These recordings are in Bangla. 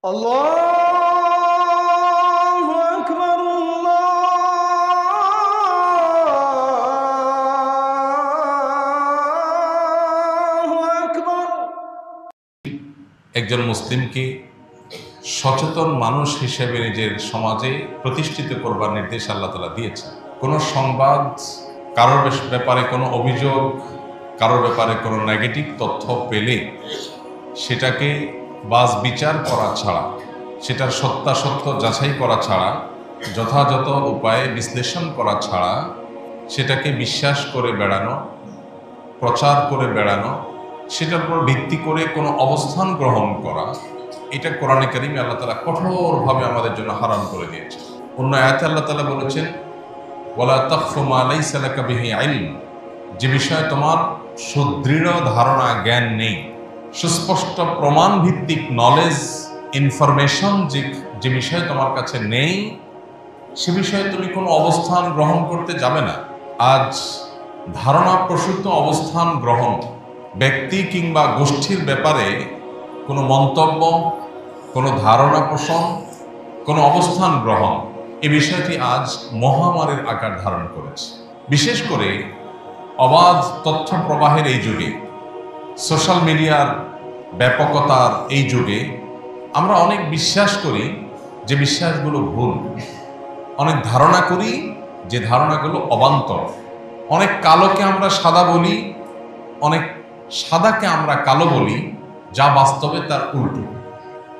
আল্লাহু আকবার, আল্লাহু আকবার। একজন মুসলিমকে সচেতন মানুষ হিসেবে নিজের সমাজে প্রতিষ্ঠিত করবার নির্দেশ আল্লাহ তাআলা দিয়েছেন। কোনো সংবাদ, কারোর ব্যাপারে কোনো অভিযোগ, কারোর ব্যাপারে কোনো নেগেটিভ তথ্য পেলে সেটাকে বাজ বিচার করা ছাড়া, সেটার সত্যাসত্য যাচাই করা ছাড়া, যথাযথ উপায়ে বিশ্লেষণ করা ছাড়া সেটাকে বিশ্বাস করে বেড়ানো, প্রচার করে বেড়ানো, সেটার উপর ভিত্তি করে কোনো অবস্থান গ্রহণ করা, এটা কোরআনে কারিমে আল্লাহ তাআলা কঠোরভাবে আমাদের জন্য হারাম করে দিয়েছে। অন্য আয়াতে আল্লাহ তাআলা বলেছেন, ওয়ালা তাখফু মা লাইসা লাকা বিহি ইলম, যে বিষয়ে তোমার সুদৃঢ় ধারণা, জ্ঞান নেই, সুস্পষ্ট প্রমাণ ভিত্তিক নলেজ, ইনফরমেশন যে বিষয়ে তোমার কাছে নেই, সে বিষয়ে তুমি কোনো অবস্থান গ্রহণ করতে যাবে না। আজ ধারণা প্রসূত অবস্থান গ্রহণ, ব্যক্তি কিংবা গোষ্ঠীর ব্যাপারে কোনো মন্তব্য, কোনো ধারণা পোষণ, কোনো অবস্থান গ্রহণ, এই বিষয়টি আজ মহামারীর আকার ধারণ করেছে। বিশেষ করে অবাধ তথ্য প্রবাহের এই যুগে, সোশ্যাল মিডিয়ার ব্যাপকতার এই যুগে আমরা অনেক বিশ্বাস করি যে বিশ্বাসগুলো ভুল, অনেক ধারণা করি যে ধারণাগুলো অবান্তর, অনেক কালোকে আমরা সাদা বলি, অনেক সাদাকে আমরা কালো বলি, যা বাস্তবে তার উল্টো।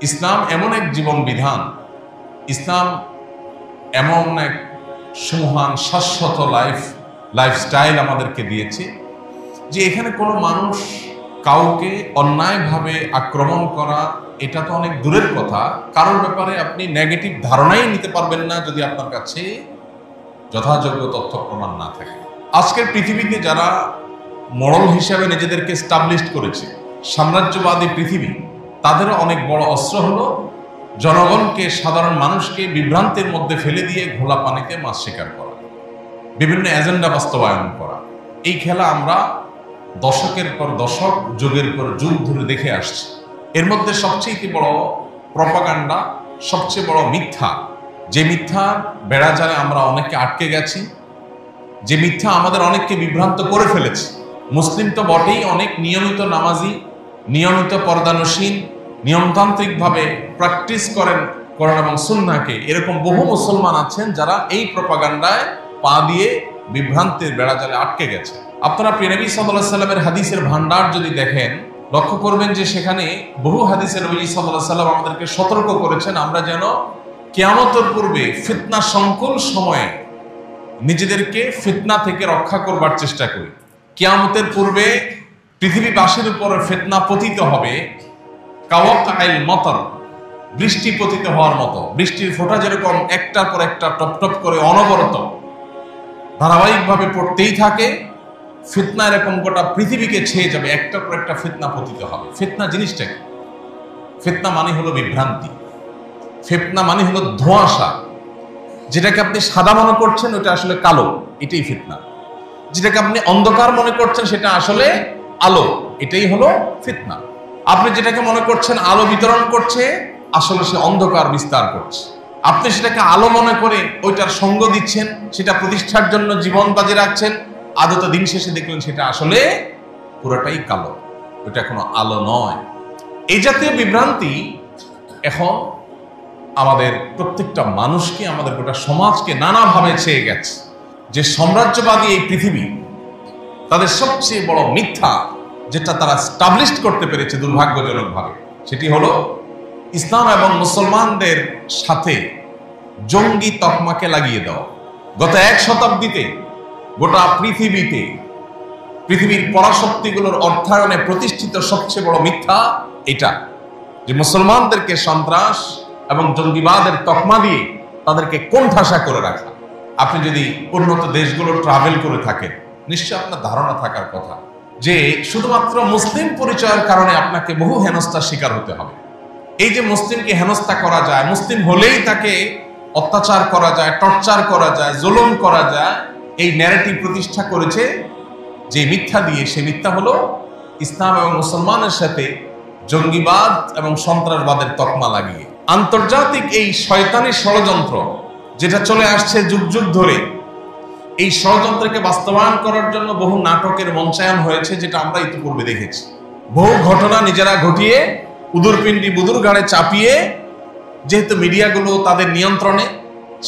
ইসলাম এমন এক জীবন বিধান, ইসলাম এমন এক সুমহান শাশ্বত লাইফস্টাইল আমাদেরকে দিয়েছে যে এখানে কোনো মানুষ কাউকে অন্যায়ভাবে আক্রমণ করা, এটা তো অনেক দূরের কথা। কারোর ব্যাপারে আপনি নেগেটিভ ধারণাই নিতে পারবেন না যদি আপনার কাছে যথাযোগ্য তথ্য প্রমাণ না থাকে। আজকের পৃথিবীতে যারা মডেল হিসাবে নিজেদেরকে স্টাবলিশ করেছে, সাম্রাজ্যবাদী পৃথিবী, তাদেরও অনেক বড় অস্ত্র হলো জনগণকে, সাধারণ মানুষকে বিভ্রান্তির মধ্যে ফেলে দিয়ে ঘোলা পানিতে মাছ শিকার করা, বিভিন্ন এজেন্ডা বাস্তবায়ন করা। এই খেলা আমরা দশকের পর দশক, যুগের পর যুগ ধরে দেখে আসছি। এর মধ্যে সবচেয়ে বড় প্রপাগান্ডা, সবচেয়ে বড় মিথ্যা, যে মিথ্যা বেড়াজালে আমরা অনেককে আটকে গেছি, যে মিথ্যা আমাদের অনেককে বিভ্রান্ত করে ফেলেছে। মুসলিম তো বটেই, অনেক নিয়মিত নামাজি, নিয়মিত পর্দানসীন, নিয়মতান্ত্রিকভাবে প্র্যাকটিস করেন কোরআন এবং সুন্নাহকে, এরকম বহু মুসলমান আছেন যারা এই প্রপাগান্ডায় পা দিয়ে বিভ্রান্তির বেড়াজালে আটকে গেছে। আপনারা প্রিয় নবী সাল্লাল্লাহু আলাইহি সাল্লামের হাদিসের ভান্ডার যদি দেখেন, লক্ষ্য করবেন যে সেখানে বহু হাদিসে নবী সাল্লাল্লাহু আলাইহি সাল্লাম আমাদেরকে সতর্ক করেছেন আমরা যেন কিয়ামতের পূর্বে ফিতনা সংকুল সময়ে নিজেদেরকে ফিতনা থেকে রক্ষা করবার চেষ্টা করি। কিয়ামতের পূর্বে পৃথিবীবাসীর উপর ফিতনা পতিত হবে কাওয়াকাইল মতর, বৃষ্টি পতিত হওয়ার মতো। বৃষ্টির ফোঁটা যেরকম একটার পর একটা টপ টপ করে অনবরত ধারাবাহিকভাবে পড়তেই থাকে, ফিতনা এরকম গোটা পৃথিবীকে ছেয়ে যাবে, একটার পর একটা ফিতনা পতিত হবে। ফিতনা জিনিসটা কি? ফিতনা মানে হলো বিভ্রান্তি, ফিতনা মানে হলো ধোঁয়াশা। যেটাকে আপনি সাদা মনে করছেন ওটা আসলে কালো, এটাই ফিতনা। যেটাকে আপনি অন্ধকার মনে করছেন সেটা আসলে আলো, এটাই হলো ফিতনা। আপনি যেটাকে মনে করছেন আলো বিতরণ করছে, আসলে সে অন্ধকার বিস্তার করছে। আপনি সেটাকে আলো মনে করে ওইটার সঙ্গ দিচ্ছেন, সেটা প্রতিষ্ঠার জন্য জীবন বাজি রাখছেন, আদত দিন শেষে দেখলেন সেটা আসলে পুরোটাই কালো, ওটা কোনো আলো নয়। এই জাতীয় বিভ্রান্তি এখন আমাদের প্রত্যেকটা মানুষকে, আমাদের গোটা সমাজকে নানাভাবে ছেয়ে গেছে। যে সাম্রাজ্যবাদী এই পৃথিবী, তাদের সবচেয়ে বড় মিথ্যা যেটা তারা স্টাবলিশ করতে পেরেছে দুর্ভাগ্যজনকভাবে, সেটি হলো ইসলাম এবং মুসলমানদের সাথে জঙ্গি তকমাকে লাগিয়ে দেওয়া। গত এক শতাব্দীতে গোটা পৃথিবীতে পৃথিবীর পরাশক্তিগুলোর অর্থায়নে প্রতিষ্ঠিত সবচেয়ে বড় মিথ্যা এটা, যে মুসলমানদেরকে সন্ত্রাস এবং জঙ্গিবাদের তকমা দিয়ে তাদেরকে কোণঠাসা করে রাখা। আপনি যদি উন্নত দেশগুলো ট্রাভেল করে থাকেন, নিশ্চয় আপনার ধারণা থাকার কথা যে শুধুমাত্র মুসলিম পরিচয়ের কারণে আপনাকে বহু হেনস্থার শিকার হতে হবে। এই যে মুসলিমকে হেনস্থা করা যায়, মুসলিম হলেই তাকে অত্যাচার করা যায়, টর্চার করা যায়, জুলুম করা যায়, এই ন্যারেটিভ প্রতিষ্ঠা করেছে যে মিথ্যা দিয়ে। সে মিথ্যা হলো ইসলাম এবং মুসলমানের সাথে জঙ্গিবাদ এবং সন্ত্রাসবাদের তকমা লাগিয়ে। আন্তর্জাতিক এই শয়তানি ষড়যন্ত্র যেটা চলে আসছে যুগ যুগ ধরে, এই ষড়যন্ত্রকে বাস্তবায়ন করার জন্য বহু নাটকের মঞ্চায়ন হয়েছে, যেটা আমরা ইতিপূর্বে দেখেছি। বহু ঘটনা নিজেরা ঘটিয়ে উদুরপিণ্ডি বুদুর ঘাড়ে চাপিয়ে, যেহেতু মিডিয়াগুলো তাদের নিয়ন্ত্রণে,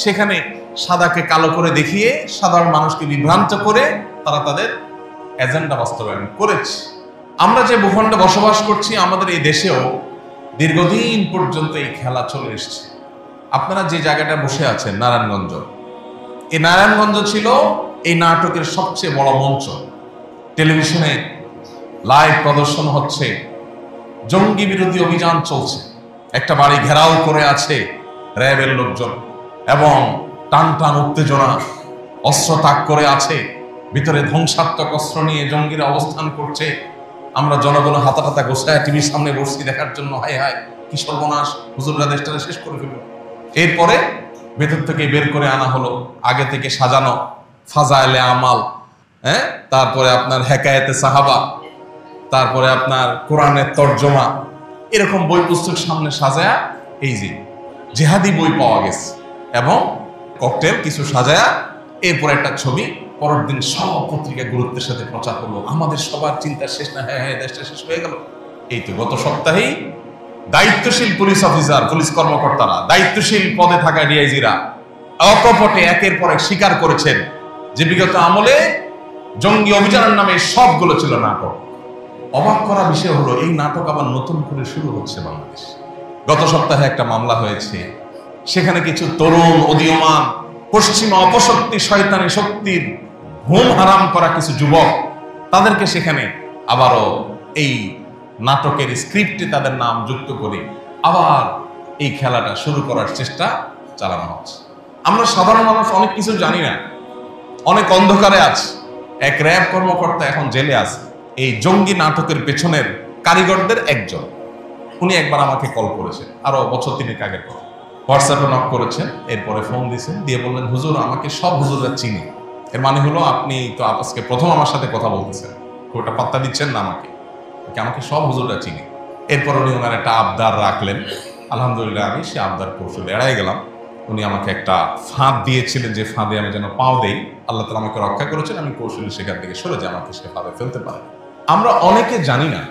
সেখানে সাদাকে কালো করে দেখিয়ে সাধারণ মানুষকে বিভ্রান্ত করে তারা তাদের এজেন্ডা বাস্তবায়ন করেছে। আমরা যে ভূখণ্ডে বসবাস করছি, আমাদের এই দেশেও দীর্ঘদিন পর্যন্ত এই খেলা চলে এসছে। আপনারা যে জায়গাটা বসে আছেন, নারায়ণগঞ্জ, এই নারায়ণগঞ্জ ছিল এই নাটকের সবচেয়ে বড় মঞ্চ। টেলিভিশনে লাইভ প্রদর্শন হচ্ছে, জঙ্গি বিরোধী অভিযান চলছে, একটা বাড়ি ঘেরাও করে আছে র্যাবের লোকজন এবং টান টান উত্তেজনা, অস্ত্র তাক করে আছে, ভিতরে ধ্বংসাত্মক অস্ত্র নিয়ে জঙ্গিরা অবস্থান করছে। আমরা জনগণ হাতা হাতা গোছায় টিভির সামনে বসছি দেখার জন্য, হায় হায় কি সর্বনাশ, হুজুররা দেশটাকে শেষ করে ফেলল। এরপরে ভেতর থেকে বের করে আনা হলো আগে থেকে সাজানো ফাজাইলে আমাল, তারপরে আপনার হেকায়েতে সাহাবা, তারপরে আপনার কোরআনের তর্জমা, এরকম বই পুস্তক সামনে সাজায়া, এই যে জেহাদি বই পাওয়া গেছে এবং ককটেল কিছু সাজায়া, এরপরে একটা ছবি, পরের দিন সব পত্রিকা গুরুত্বের সাথে প্রচার হলো। আমাদের সবার চিন্তা শেষ না, হ্যাঁ হ্যাঁ দেশটা শেষ হয়ে গেল। এই তো গত সপ্তাহেই দায়িত্বশীল পুলিশ অফিসার, পুলিশ কর্মকর্তারা, দায়িত্বশীল পদে থাকা ডিআইজিরা অকপটে একের পর এক স্বীকার করেছেন যে বিগত আমলে জঙ্গি অভিযানের নামে সবগুলো ছিল নাটক। অবাক করা বিষয় হলো, এই নাটক আবার নতুন করে শুরু হচ্ছে বাংলাদেশ। গত সপ্তাহে একটা মামলা হয়েছে, সেখানে কিছু তরুণ উদীয়মান পশ্চিমা অপশক্তি শয়তানি শক্তির ঘুম হারাম করা কিছু যুবক, তাদেরকে সেখানে আবারও এই নাটকের স্ক্রিপ্টে তাদের নাম যুক্ত করে আবার এই খেলাটা শুরু করার চেষ্টা চালানো হচ্ছে। আমরা সাধারণ মানুষ অনেক কিছু জানি না, অনেক অন্ধকারে আছে। এক র্যাব কর্মকর্তা এখন জেলে আছে, এই জঙ্গি নাটকের পেছনের কারিগরদের একজন। উনি একবার আমাকে কল করেছেন, আরো বছর 3 আগের কথা। হোয়াটসঅ্যাপে নক করেছেন, এরপরে ফোন দিয়েছেন, দিয়ে বললেন, হুজুর আমাকে সব হুজুররা চিনি। এর মানে হলো আপনি তো আজকে প্রথম আমার সাথে কথা বলতেছেন, ওটা পাত্তা দিচ্ছেন না আমাকে সব হুজুররা চিনি। এরপর উনি ওনার একটা আবদার রাখলেন, আলহামদুলিল্লাহ আমি সে আবদার কৌশলে এড়াই গেলাম। উনি আমাকে একটা ফাঁদ দিয়েছিলেন, যে ফাঁদে আমি যেন পাও দেই, আল্লাহ তাআলা আমাকে রক্ষা করেছেন, আমি কৌশলে সেখান থেকে সরে যাই, আমাকে সে ফাঁদে ফেলতে পারে। আমরা অনেকে জানি না,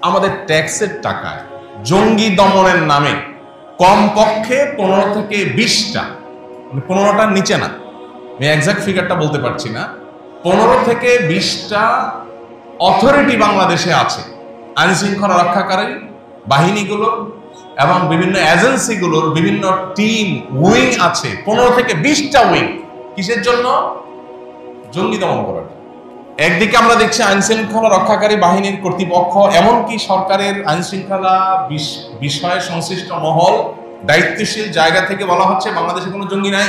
আমাদের ট্যাক্সের টাকায় জঙ্গি দমনের নামে কমপক্ষে 15 থেকে 20টা, 15টার নিচে না, আমি এক্সাক্ট ফিগারটা বলতে পারছি না, 15 থেকে 20টা অথরিটি বাংলাদেশে আছে। আইন শৃঙ্খলা রক্ষাকারী বাহিনীগুলো এবং বিভিন্ন এজেন্সিগুলোর বিভিন্ন টিম উইং আছে, 15 থেকে 20টা উইং। কিসের জন্য? জঙ্গি দমন করার। একদিকে আমরা দেখছি আইন শৃঙ্খলা রক্ষাকারী বাহিনীর কর্তৃপক্ষ, এমনকি সরকারের আইন শৃঙ্খলা বিষয়ে সংশ্লিষ্ট মহল, দায়িত্বশীল জায়গা থেকে বলা হচ্ছে বাংলাদেশে কোনো জঙ্গি নাই।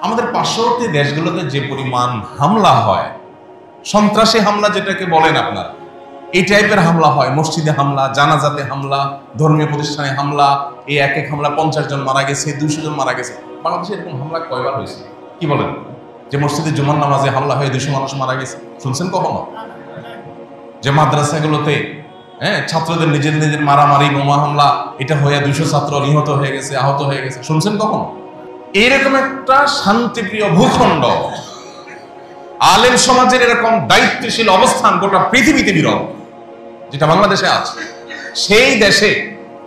আমাদের পার্শ্ববর্তী দেশগুলোতে যে পরিমাণ হামলা হয়, সন্ত্রাসী হামলা যেটাকে বলেন আপনারা, এই টাইপের হামলা হয়, মসজিদে হামলা, জানাজাতে হামলা, ধর্মীয় প্রতিষ্ঠানে হামলা, এই এক হামলা 50 জন মারা গেছে, 200 জন মারা গেছে। বাংলাদেশে এরকম হামলা কয়বার হয়েছে কি বলেন? যে মসজিদে জুমার নামাজে হামলা হয়ে 200 মানুষ মারা গেছে, শুনছেন কখনো? যে মাদ্রাসাগুলোতে ছাত্রদের নিজেদের মারামারি, বোমা হামলা, এটা হয়ে 200 ছাত্র নিহত হয়ে গেছে, আহত হয়ে গেছে, শুনছেন কখনো? এইরকম একটা শান্তিপ্রিয় ভূখণ্ড, আলেম সমাজের এরকম দায়িত্বশীল অবস্থান গোটা পৃথিবীতে বিরল, যেটা বাংলাদেশে আছে। সেই দেশে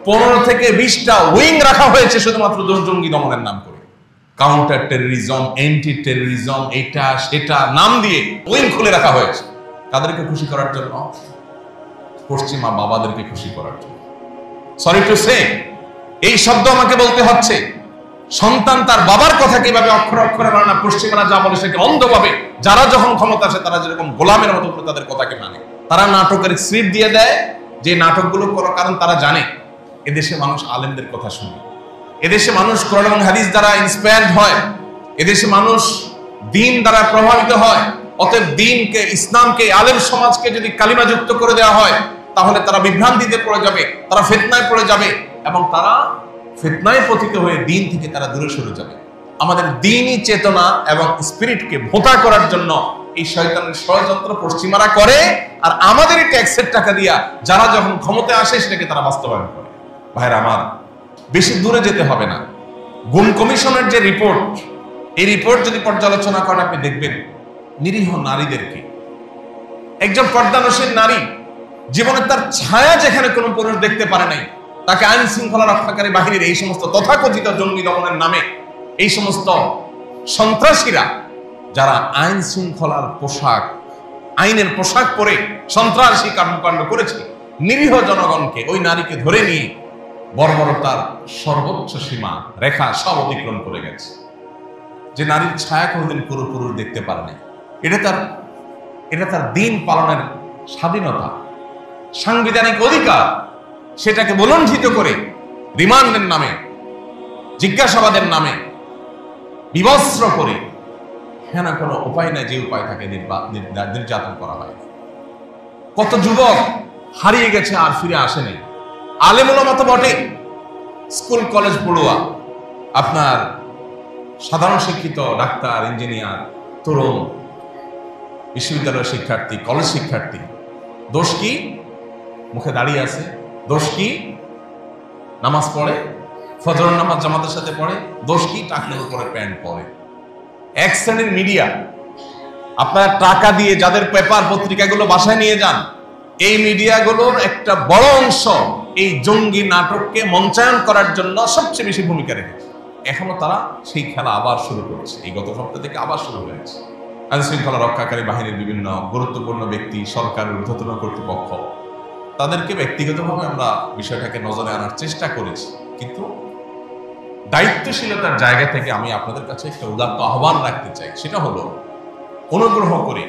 15 থেকে 20টা উইং রাখা হয়েছে শুধুমাত্র জঙ্গি দমনের নাম করে। কাউন্টার টেররিজম, এন্টি টেররিজম, এটা সেটা নাম দিয়ে উইং খুলে রাখা হয়েছে। তাদেরকে খুশি করার জন্য, পশ্চিমা বাবাদেরকে খুশি করার জন্য। সরি টু সে, এই শব্দ আমাকে বলতে হচ্ছে। সন্তান তার বাবার কথা কিভাবে অক্ষরে অক্ষরে মানে না, পশ্চিমারা যা বলে সেকে অন্ধভাবে, যারা যখন ক্ষমতা আসে তারা যেরকম গোলামের মতো করে তাদের কথাকে মানে। তারা নাটকের স্ক্রিপ্ট দিয়ে দেয়, যে নাটকগুলো করার কারণ তারা জানে এদেশে মানুষ আলেমদের কথা শুনে, এদেশে মানুষ কোরআন এবং হাদিস দ্বারা ইন্সপায়ার্ড হয়, এদেশে মানুষ দ্বীন দ্বারা প্রভাবিত হয়। অতএব দ্বীনকে, ইসলামকে, আলেম সমাজকে যদি কালিমা যুক্ত করে দেওয়া হয়, তাহলে তারা বিভ্রান্তিতে পড়ে যাবে, তারা ফিতনায় পড়ে যাবে এবং তারা ফিতনায় পতিত হয়ে দ্বীন থেকে তারা দূরে সরে যাবে। আমাদের দ্বীনি চেতনা এবং স্পিরিটকে ভোঁতা করার জন্য এই শয়তানের ষড়যন্ত্র পশ্চিমারা করে, আর আমাদের ট্যাক্সের টাকা দিয়া যারা যখন ক্ষমতায় আসে সেটাকে তারা বাস্তবায়ন করে। ভাইরা আমার, বেশি দূরে যেতে হবে না। গুম কমিশনের যে রিপোর্ট, এই রিপোর্ট যদি পর্যালোচনা করেন আপনি দেখবেন নিরীহ নারীদেরকে, একজন পর্দানশীল নারী জীবনে তার ছায়া যেখানে কোনো পুরুষ দেখতে পারে নাই, তাকে আইন শৃঙ্খলা রক্ষাকারী বাহিনীর এই সমস্ত তথাকথিত জঙ্গি দমনের নামে এই সমস্ত সন্ত্রাসীরা যারা আইন শৃঙ্খলার পোশাক, আইনের পোশাক পরে সন্ত্রাসী কর্মকাণ্ড করেছে, নিরীহ জনগণকে, ওই নারীকে ধরে নিয়ে বর্বরতার সর্বোচ্চ সীমা রেখা সব অতিক্রম করে গেছে। যে নারীর ছায়া কোনোদিন পুরো পুরুষ দেখতে পারে না, এটা তার দিন পালনের স্বাধীনতা, সাংবিধানিক অধিকার, সেটাকে বলণ্ঠিত করে রিমান্ডের নামে, জিজ্ঞাসাবাদের নামে বিবস্ত্র করে হ্যাঁ না কোনো উপায় নাই, যে উপায় থাকে নির্যাতন করা হয়। কত যুবক হারিয়ে গেছে আর ফিরে আসেনি। আলেম ওলামা তো বটে, স্কুল কলেজ পড়ুয়া, আপনার সাধারণ শিক্ষিত ডাক্তার, ইঞ্জিনিয়ার, তরুণ, বিশ্ববিদ্যালয়ের শিক্ষার্থী, কলেজ শিক্ষার্থী, দোষ কি? মুখে দাঁড়িয়ে আছে। দোষ কি? নামাজ পড়ে, ফজরের নামাজ জামাতের সাথে পড়ে। দোষ কি? টাকনোর উপরে প্যান্ট পরে। এক শ্রেণীর মিডিয়া, আপনার টাকা দিয়ে যাদের পেপার পত্রিকাগুলো বাসায় নিয়ে যান, এই মিডিয়াগুলোর একটা বড় অংশ এই জঙ্গি নাটককে মঞ্চায়ন করার জন্য সবচেয়ে বেশি ভূমিকা রেখেছে। এখনো তারা সেই খেলা আবার শুরু করেছে। এই গত সপ্তাহ থেকে আবার শুরু হয়েছে। আইন শৃঙ্খলা রক্ষাকারী বাহিনীর বিভিন্ন গুরুত্বপূর্ণ ব্যক্তি, সরকারের ঊর্ধ্বতন কর্তৃপক্ষ, তাদেরকে ব্যক্তিগতভাবে আমরা বিষয়টাকে নজরে আনার চেষ্টা করেছি, কিন্তু দায়িত্বশীলতার জায়গা থেকে আমি আপনাদের কাছে একটা উদাত্ত আহ্বান রাখতে চাই। সেটা হলো, অনুগ্রহ করে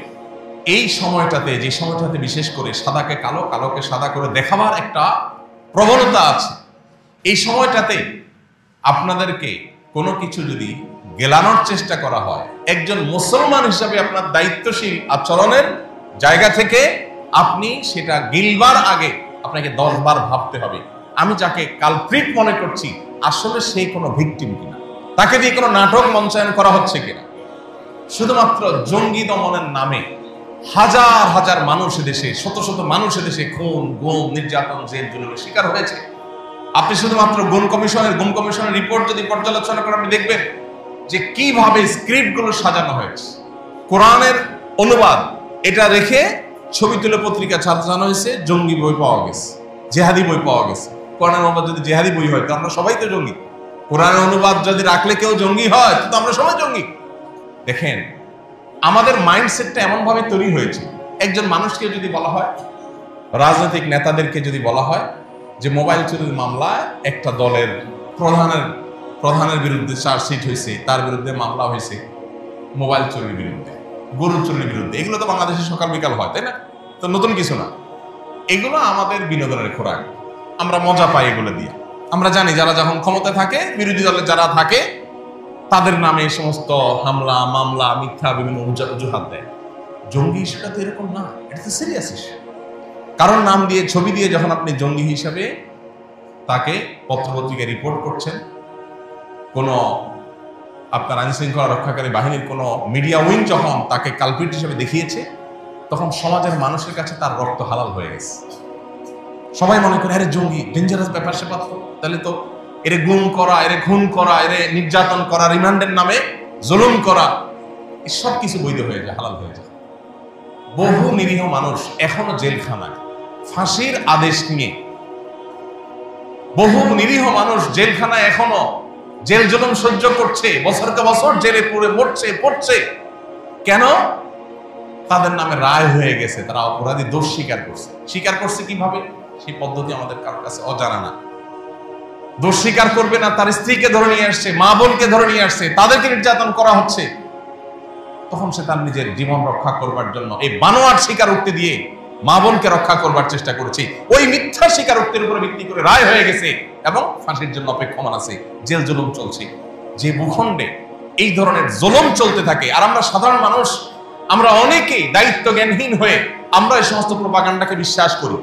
এই সময়টাতে, যে সময়টাতে বিশেষ করে সাদাকে কালো, কালোকে সাদা করে দেখাবার একটা প্রবণতা আছে, এই সময়টাতে আপনাদেরকে কোনো কিছু যদি গেলানোর চেষ্টা করা হয়, একজন মুসলমান হিসাবে আপনার দায়িত্বশীল আচরণের জায়গা থেকে আপনি সেটা গিলবার আগে আপনাকে 10 বার ভাবতে হবে, আমি যাকে কালপ্রিট মনে করছি আসলে সে কোনো ভিকটিম কিনা, তাকে দিয়ে কোনো নাটক মঞ্চায়ন করা হচ্ছে কিনা। শুধুমাত্র জঙ্গি দমনের নামে হাজার হাজার মানুষ দেশে, শত শত মানুষ দেশে খুন, গুম, নির্যাতন, জেল জুলুমের শিকার হয়েছে। আপনি শুধুমাত্র গুম কমিশনের রিপোর্ট যদি পর্যালোচনা করেন, আপনি দেখবেন যে কিভাবে স্ক্রিপ্টগুলো সাজানো হয়েছে। কোরআনের অনুবাদ এটা রেখে ছবি তুলে পত্রিকা সাজানো হয়েছে, জঙ্গি বই পাওয়া গেছে, জেহাদি বই পাওয়া গেছে। কোরআনের অনুবাদ যদি জেহাদি বই হয় তো আমরা সবাই তো জঙ্গি। কোরআনের অনুবাদ যদি রাখলে কেউ জঙ্গি হয় তো আমরা সবাই জঙ্গি। দেখেন, আমাদের মাইন্ডসেটটা এমন ভাবে তৈরি হয়েছে, একজন মানুষকে যদি বলা হয়, রাজনৈতিক নেতাদেরকে যদি বলা হয় যে মোবাইল চুরির মামলায় একটা দলের প্রধানের বিরুদ্ধে চার্জশিট হয়েছে, তার বিরুদ্ধে মামলা হয়েছে মোবাইল চুরির বিরুদ্ধে, গরু চুরির বিরুদ্ধে, এগুলো তো বাংলাদেশে সকাল বিকাল হয়, তাই না? তো নতুন কিছু না, এগুলো আমাদের বিনোদনের খোরাক, আমরা মজা পাই এগুলো দিয়ে। আমরা জানি যারা যখন ক্ষমতায় থাকে, বিরোধী দলে যারা থাকে, তাদের নামে এই সমস্ত হামলা, মামলা, মিথ্যা বিভিন্ন অজুহাত দেয়। জঙ্গি ইস্যুটা তো এরকম না, এটা তো সিরিয়াস ইস্যু। কারণ নাম দিয়ে, ছবি দিয়ে যখন আপনি জঙ্গি হিসাবে তাকে পত্রপত্রিকায় রিপোর্ট করছেন, কোন আপনার আইন শৃঙ্খলা রক্ষাকারী বাহিনীর কোন মিডিয়া উইং যখন তাকে কালপিট হিসেবে দেখিয়েছে, তখন সমাজের মানুষের কাছে তার রক্ত হালাল হয়ে গেছে। সবাই মনে করে আরে জঙ্গি, ডেঞ্জারাস ব্যাপার স্যাপার, তাহলে তো এরে গুম করা, এরে খুন করা, এরে নির্যাতন করা, রিমান্ডের নামে জুলুম করা, সব কিছু বৈধ হয়ে যায়, হালাল হয়ে যায়। বহু নিরীহ মানুষ এখনো জেলখানায় ফাঁসির আদেশ নিয়ে, বহু নিরীহ মানুষ জেলখানায় এখনো জেল জুলুম সহ্য করছে, বছরকে বছর জেলে পুড়ে মরছে, পড়ছে। কেন? তাদের নামে রায় হয়ে গেছে, তারা অপরাধী, দোষ স্বীকার করছে। স্বীকার করছে কিভাবে? সেই পদ্ধতি আমাদের কারোর কাছে অজানা না। দোষ স্বীকার করবে না, তার স্ত্রীকে ধরে নিয়ে আসছে, মা বোনকে ধরে নিয়ে আসছে, তাদেরকে নির্যাতন করা হচ্ছে। তখন সে তার নিজের জীবন রক্ষা করবার জন্য এই বানোয়াট স্বীকারোক্তি দিয়ে মা বোনকে রক্ষা করবার চেষ্টা করেছে। ওই মিথ্যা স্বীকারোক্তির উপরে ভিত্তি করে রায় হয়ে গেছে এবং ফাঁসির জন্য অপেক্ষমান আছে, জেল জুলুম চলছে। যে ভূখণ্ডে এই ধরনের জুলুম চলতে থাকে, আর আমরা সাধারণ মানুষ, আমরা অনেকেই দায়িত্ব জ্ঞানহীন হয়ে আমরা এই সমস্ত প্রোপাগান্ডাকে বিশ্বাস করি।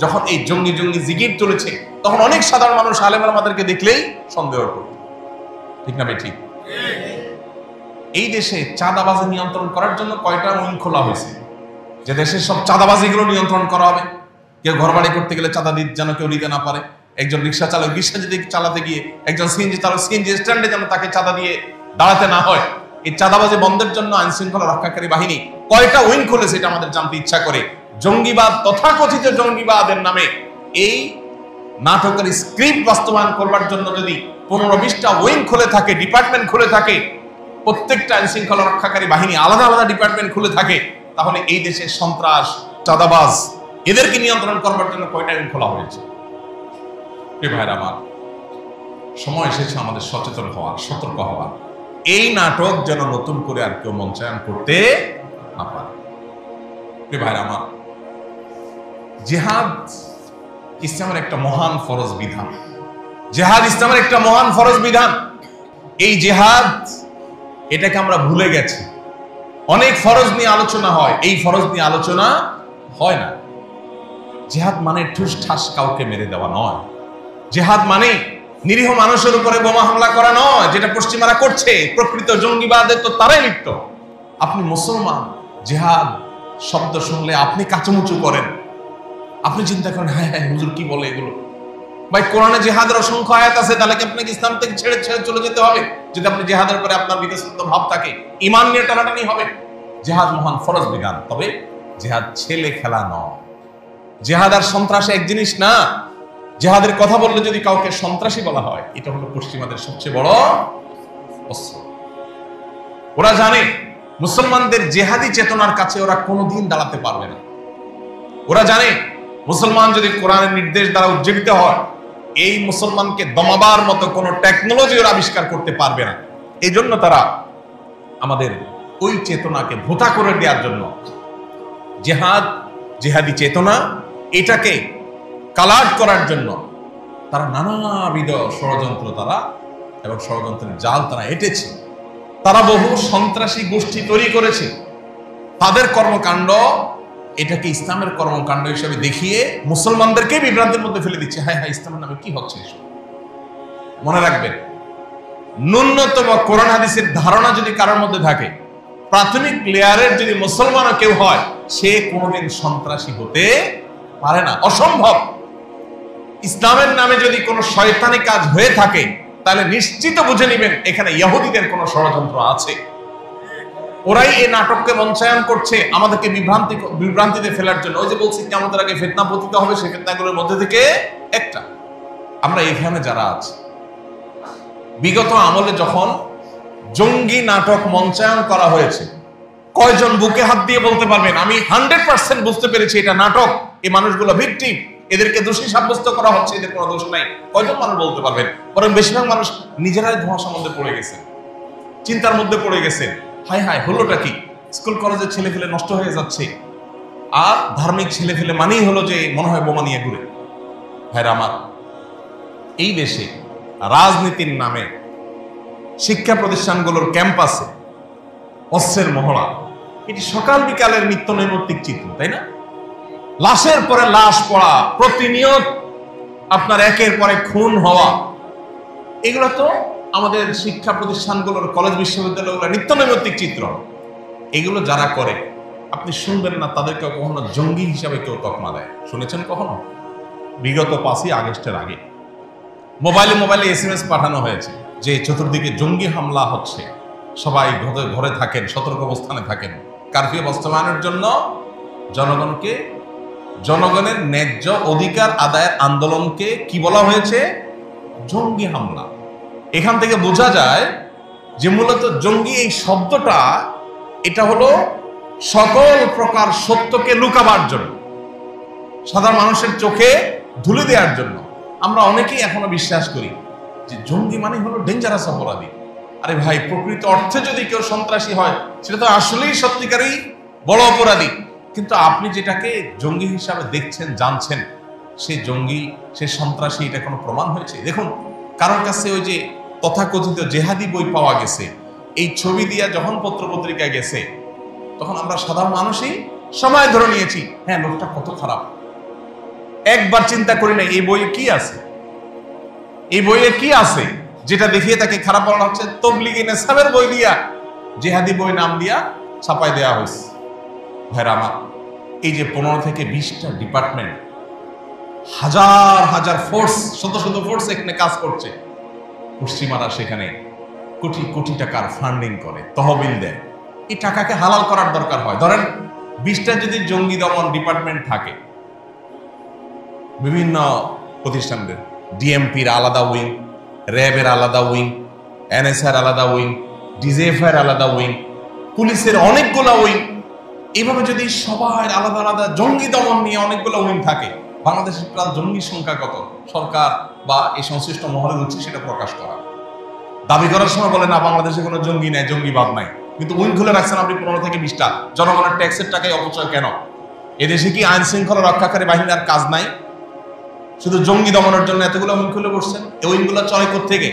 যখন এই জঙ্গি জিগির চলেছে, তখন অনেক সাধারণ মানুষ আলেম ওলামাদেরকে দেখলেই সন্দেহ করত। ঠিক না ভাই? ঠিক। এই দেশে চাঁদাবাজি নিয়ন্ত্রণ করার জন্য কয়টা উইং খোলা হয়েছে, যে দেশের সব চাঁদাবাজিগুলো নিয়ন্ত্রণ করা হবে। কেউ ঘর বাড়ি করতে গেলে চাঁদা যেন কেউ নিতে না পারে, একজন রিক্সা চালক রিক্সা যদি চালাতে গিয়ে একজন সিএনজি চালক সিএনজি স্ট্যান্ডে যেন তাকে চাঁদা দিয়ে দাঁড়াতে না হয়। এই চাঁদাবাজি বন্ধের জন্য আইন শৃঙ্খলা রক্ষাকারী বাহিনী কয়টা উইং খুলেছে এটা আমাদের জানতে ইচ্ছা করে। জঙ্গিবাদ, তথাকথিত জঙ্গিবাদের নামে এই নাটকের স্ক্রিপ্ট বাস্তবায়ন করবার জন্য যদি 15-20টা উইং খুলে থাকে, ডিপার্টমেন্ট খুলে থাকে, প্রত্যেকটা আইন শৃঙ্খলা রক্ষাকারী বাহিনী আলাদা আলাদা ডিপার্টমেন্ট খুলে থাকে, তাহলে এই দেশের সন্ত্রাস, চাঁদাবাজ এদেরকে নিয়ন্ত্রণ করবার জন্য কয়টা উইং খোলা হয়েছে? ভাইরা আমার, সময় এসেছে আমাদের সচেতন হওয়ার, সতর্ক হওয়ার। এই নাটক যেন নতুন করে আর কেউ মঞ্চায়ন করতে না পারে। ভাইরা আমার, জিহাদ ইসলামের একটা মহান ফরজ বিধান। জিহাদ ইসলামের একটা মহান ফরজ বিধান। এই জিহাদ এটাকে আমরা ভুলে গেছি। অনেক ফরজ নিয়ে আলোচনা হয়, এই ফরজ নিয়ে আলোচনা হয় না। জিহাদ মানে ঠুস ঠাস কাউকে মেরে দেওয়া নয়। জিহাদ মানে নিরীহ মানুষের উপরে বোমা হামলা করা নয়, যেটা পশ্চিমারা করছে। প্রকৃত জঙ্গিবাদে তো তারাই লিপ্ত। আপনি মুসলমান, জিহাদ শব্দ শুনলে আপনি কাচুমুচু করেন, আপনি চিন্তা করেন হ্যাঁ হ্যাঁ হুজুর কি বলে এগুলো। ভাই, কোরআনে জিহাদের অসংখ্য আয়াত আছে, তাহলে কি আপনাকে ইসলাম থেকে ছেড়ে ছেড়ে চলে যেতে হবে? যদি আপনি জিহাদের উপরে আপনার বিকশিত ভাব থাকে, ঈমান নিয়ে টানাটানি হবে। জিহাদ মহান ফরজ বিধান, তবে জিহাদ ছেলে খেলা নয়। জিহাদ আর সন্ত্রাস এক জিনিস না। জিহাদের কথা বললে যদি কাউকে সন্ত্রাসী বলা হয়, এটা হলো পশ্চিমাদের সবচেয়ে বড় অস্ত্র। ওরা জানে মুসলমানদের জিহাদি চেতনার কাছে ওরা কোনোদিন দাঁড়াতে পারবে না। ওরা জানে মুসলমান যদি কোরআনের নির্দেশ দ্বারা উজ্জীবিত হয়, এই মুসলমানকে দমাবার মতো কোনো টেকনোলজি ওরা আবিষ্কার করতে পারবে না। এই জন্য তারা আমাদের ওই চেতনাকে ভোতা করে দেওয়ার জন্য জিহাদ, জিহাদি চেতনা, এটাকে কালাট করার জন্য তারা নানাবিধ ষড়যন্ত্র এবং ষড়যন্ত্রের জাল তারা এঁটেছে। তারা বহু সন্ত্রাসী গোষ্ঠী তৈরি করেছে। তাদের কর্মকাণ্ড এটাকে ইসলামের কর্মকাণ্ড হিসেবে দেখিয়ে মুসলমানদেরকে বিভ্রান্তির মধ্যে ফেলে দিচ্ছে। হ্যাঁ হ্যাঁ, ইসলামের নামে কি হচ্ছে এসব? মনে রাখবেন, ন্যূনতম কোরআন হাদিসের ধারণা যদি কারোর মধ্যে থাকে, প্রাথমিক লেয়ারের যদি মুসলমানও কেউ হয়, সে কোনোদিন সন্ত্রাসী হতে পারে না, অসম্ভব। ইসলামের নামে যদি কোনো শয়তানি কাজ হয়ে থাকে, তাহলে নিশ্চিত বুঝে নেবেন এখানে ইহুদিদের কোনো ষড়যন্ত্র আছে। ওরাই এই নাটককে মঞ্চায়ন করছে আমাদেরকে বিভ্রান্তিতে ফেলার জন্য। ওই যে বলছি কি আমাদের আগে ফিতনা পতিত হবে, সেই ফিতনাগুলোর মধ্যে থেকে একটা। আমরা এখানে যারা আছি, বিগত আমলে যখন জঙ্গি নাটক মঞ্চায়ন করা হয়েছে, কয়জন বুকে হাত দিয়ে বলতে পারবেন আমি 100% বুঝতে পেরেছি এটা নাটক, এই মানুষগুলো ভিকটিম, এদেরকে দোষী সাব্যস্ত করা হচ্ছে, এদের কোনো দোষ নাই? কয়জন মানুষ বলতে পারবেন? বরং বেশিরভাগ মানুষ নিজেরাই ধোঁয়াশার মধ্যে পড়ে গেছে, চিন্তার মধ্যে পড়ে গেছে। হায় হায়, হলোটা কি? স্কুল কলেজের ছেলে ফেলে নষ্ট হয়ে যাচ্ছে, আর ধার্মিক ছেলে ফেলে মানেই হলো যে মনে হয় বোমা নিয়ে ঘুরে। ভাইরা আমার, এই দেশে রাজনীতির নামে শিক্ষা প্রতিষ্ঠানগুলোর ক্যাম্পাসে অস্ত্রের মহড়া, এটি সকাল বিকালের নিত্য নৈমিত্তিক চিত্র, তাই না? লাশের পরে লাশ পড়া, প্রতিনিয়ত আপনার একের পরে খুন হওয়া, এগুলো তো আমাদের শিক্ষা প্রতিষ্ঠানগুলোর, কলেজ বিশ্ববিদ্যালয়গুলোর নিত্য নৈমিত্তিক চিত্র। এগুলো যারা করে আপনি শুনবেন না তাদেরকে কখনো জঙ্গি হিসাবে কেউ তকমা দেয়। শুনেছেন কখনো? বিগত 5ই আগস্টের আগে মোবাইলে SMS পাঠানো হয়েছে যে চতুর্দিকে জঙ্গি হামলা হচ্ছে, সবাই ঘরে থাকেন, সতর্ক অবস্থানে থাকেন। কারফিউ বাস্তবায়নের জন্য জনগণের ন্যায্য অধিকার আদায়ের আন্দোলনকে কি বলা হয়েছে? জঙ্গি হামলা। এখান থেকে বোঝা যায় যে মূলত জঙ্গি এই শব্দটা, এটা হলো সকল প্রকার সত্যকে লুকাবার জন্য, সাধারণ মানুষের চোখে ধুলে দেওয়ার জন্য। আমরা অনেকেই এখনো বিশ্বাস করি যে জঙ্গি মানে হলো ডেঞ্জারাস অপরাধী। আরে ভাই, প্রকৃত অর্থে যদি কেউ সন্ত্রাসী হয়, সেটা তো আসলেই সত্যিকারই বড় অপরাধী। কিন্তু আপনি যেটাকে জঙ্গি হিসাবে দেখছেন, জানছেন, সে জঙ্গি, সে সন্ত্রাসী, এটা কোনো প্রমাণ হয়েছে? দেখুন, কারোর কাছে ওই যে তথাকথিত জেহাদি বই পাওয়া গেছে, এই ছবি দিয়া যখন পত্রপত্রিকায় গেছে, তখন আমরা সাধারণ মানুষই সময় ধরে নিয়েছি, হ্যাঁ লোকটা কত খারাপ। একবার চিন্তা করি না এই বইয়ে কি আছে, এই বইয়ে কি আছে যেটা দেখিয়ে তাকে খারাপ বলা হচ্ছে। তবলিগি নেসাবের বই দিয়া জেহাদি বই নাম দিয়া ছাপাই দেওয়া হয়েছে। ভাইরা আমার, এই যে 15 থেকে 20টা ডিপার্টমেন্ট, হাজার হাজার ফোর্স, শত শত ফোর্স এখানে কাজ করছে। পশ্চিমারা সেখানে কোটি কোটি টাকার ফান্ডিং করে, তহবিল দেয়। এই টাকাকে হালাল করার দরকার হয়। ধরেন 20টা যদি জঙ্গি দমন ডিপার্টমেন্ট থাকে বিভিন্ন প্রতিষ্ঠানদের, ডিএমপির আলাদা উইং, র্যাবের আলাদা উইং, এনএসআর আলাদা উইং, ডিজিএফআই আলাদা উইং, পুলিশের অনেকগুলো উইং, এইভাবে যদি সবাই আলাদা আলাদা জঙ্গি দমন নিয়ে অনেকগুলো উইং থাকে, বাংলাদেশের প্রায় জঙ্গি সংখ্যা কত, সরকার বা এই সংশ্লিষ্ট মহলের উচিত সেটা প্রকাশ করা। দাবি করার সময় বলে না বাংলাদেশে কোনো জঙ্গি নাই, জঙ্গিবাদ নাই, কিন্তু উইং খুলে রাখছেন আপনি 15 থেকে 20টা। জনগণের ট্যাক্সের টাকায় অপচয় কেন? এদেশে কি আইন শৃঙ্খলা রক্ষাকারী বাহিনীর আর কাজ নাই? শুধু জঙ্গি দমনের জন্য এতগুলো উইং খুলে বসছেন। এই উইংগুলো চলে কোত্থেকে?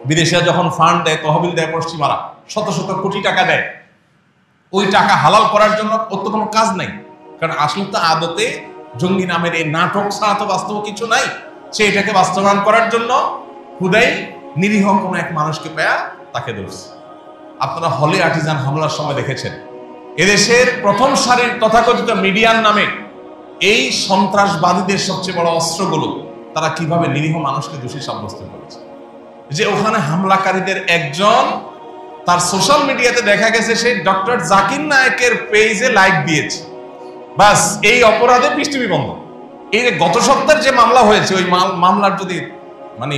বিদেশে যখন ফান্ড দেয়, তহবিল দেয় পশ্চিমারা, শত শত কোটি টাকা দেয়, ওই টাকা হালাল করার জন্য ওর তো কোনো কাজ নাই। কারণ আসলে তো আদতে জঙ্গি নামের এই নাটক ছাড়া তো বাস্তব কিছু নাই। সে এটাকে বাস্তবায়ন করার জন্য খুদাই নিরীহ কোনো এক মানুষকে পেয়া তাকে ধরছে। আপনারা হলে আর্টিজান হামলার সময় দেখেছেন এদেশের প্রথম সারির তথাকথিত মিডিয়ান নামে এই সন্ত্রাসবাদীদের সবচেয়ে বড় অস্ত্রগুলো তারা কিভাবে নিরীহ মানুষকে দোষী সাব্যস্ত করেছে। যে ওখানে হামলাকারীদের একজন তার সোশ্যাল মিডিয়াতে দেখা গেছে সে ডক্টর জাকির নায়েকের পেজে লাইক দিয়েছে, বাস এই অপরাধে পৃষ্ঠবি বন্ধ। এই যে গত সপ্তাহের যে মামলা হয়েছে, ওই মামলার যদি মানে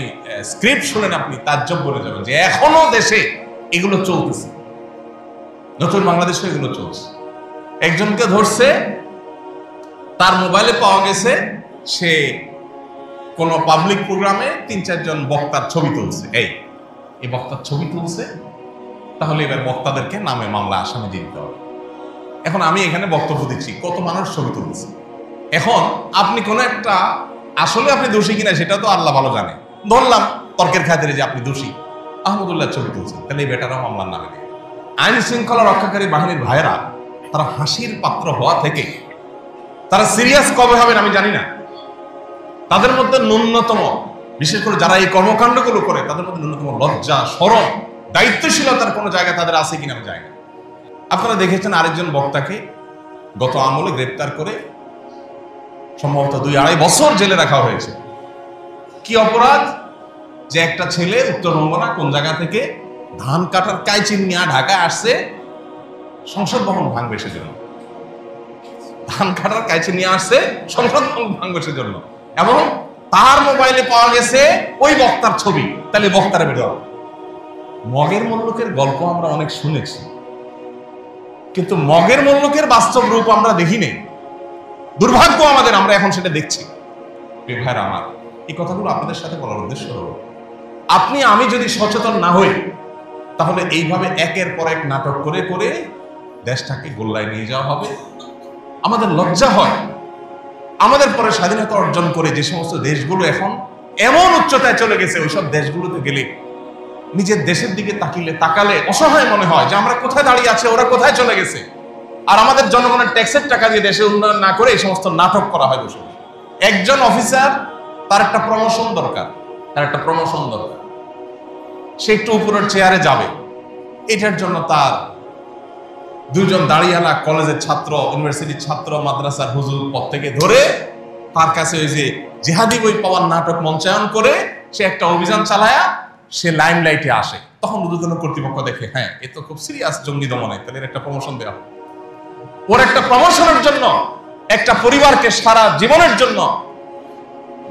স্ক্রিপ্ট শুনেন আপনি তাজ্জব বলে যাবেন যে এখনো দেশে এগুলো চলতেছে। নতুন বাংলাদেশে এগুলো চলছে। একজনকে ধরছে, তার মোবাইলে পাওয়া গেছে সে কোন পাবলিক প্রোগ্রামে 3-4 জন বক্তার ছবি তুলছে। এই বক্তার ছবি তুলছে, তাহলে এবার বক্তাদেরকে নামে মামলা আসামি দিতে হবে। এখন আমি এখানে বক্তব্য দিচ্ছি, কত মানুষ ছবি তুলছে। এখন আপনি কোন একটা আসলে আপনি দোষী কিনা সেটা তো আল্লাহ ভালো জানে। ধরলাম তর্কের খাতিরে যে আপনি দোষী, আহমদুল্লাহ ছবি তুলছেন, তাহলে এই বেটারাও মামলার নামে নেই। আইন শৃঙ্খলা রক্ষাকারী বাহিনীর ভাইয়েরা তারা হাসির পাত্র হওয়া থেকে তারা সিরিয়াস কবে হবেন আমি জানি না। তাদের মধ্যে ন্যূনতম, বিশেষ করে যারা এই কর্মকাণ্ডগুলো করে, তাদের মধ্যে ন্যূনতম লজ্জা, শরম, দায়িত্বশীলতার কোনো জায়গা তাদের আছে কিনা আমি জানি না। আপনারা দেখেছেন আরেকজন বক্তাকে গত আমলে গ্রেপ্তার করে সম্ভবত 2-2.5 বছর জেলে রাখা হয়েছে। কি অপরাধ? যে একটা ছেলে উত্তরবঙ্গ না কোন জায়গা থেকে ধান কাটার কাইচিন নিয়ে ঢাকায় আসছে সংসদ ভবন ভাঙবে সেজন্য। ধান কাটার কাইচি নিয়ে আসছে সংসদ ভবন ভাঙবে সেজন্য, এবং তার মোবাইলে পাওয়া গেছে ওই বক্তার ছবি। তাহলে বক্তারা বের হবে। মগের মুল্লুকের গল্প আমরা অনেক শুনেছি, কিন্তু মগের মুল্লুকের বাস্তব রূপ আমরা দেখি নেই। দুর্ভাগ্য আমাদের, আমরা এখন সেটা দেখছি। ভাইরা আমার, এই কথাগুলো আপনাদের সাথে বলার উদ্দেশ্য হলো, আপনি আমি যদি সচেতন না হই তাহলে এইভাবে একের পর এক নাটক করে করে দেশটাকে গোল্লায় নিয়ে যাওয়া হবে। আমাদের লজ্জা হয়, আমাদের পরে স্বাধীনতা অর্জন করে যে সমস্ত দেশগুলো এখন এমন উচ্চতায় চলে গেছে, ওইসব দেশগুলোতে গেলে নিজের দেশের দিকে তাকালে অসহায় মনে হয় যে আমরা কোথায় দাঁড়িয়ে আছে, ওরা কোথায় চলে গেছে। আর আমাদের জনগণের ট্যাক্সের টাকা দিয়ে দেশে উন্নয়ন না করে এই সমস্ত নাটক করা হয় বসে। একজন অফিসার, তার একটা প্রমোশন দরকার, সে একটু উপরের চেয়ারে যাবে, এটার জন্য তার 2 জন দাঁড়িয়ালা কলেজের ছাত্র, ইউনিভার্সিটির ছাত্র, মাদ্রাসার হুজুর পদ থেকে ধরে তার কাছে ওই যে জিহাদি বই পাওয়ার নাটক মঞ্চায়ন করে সে একটা অভিযান চালায়া সে লাইমলাইটে আসে। তখন ঊর্ধ্বতন কর্তৃপক্ষ দেখে, হ্যাঁ এ তো খুব সিরিয়াস জঙ্গি দমনে, তাদের একটা প্রমোশন দেওয়া। ওর একটা প্রমোশনের জন্য একটা পরিবারকে সারা জীবনের জন্য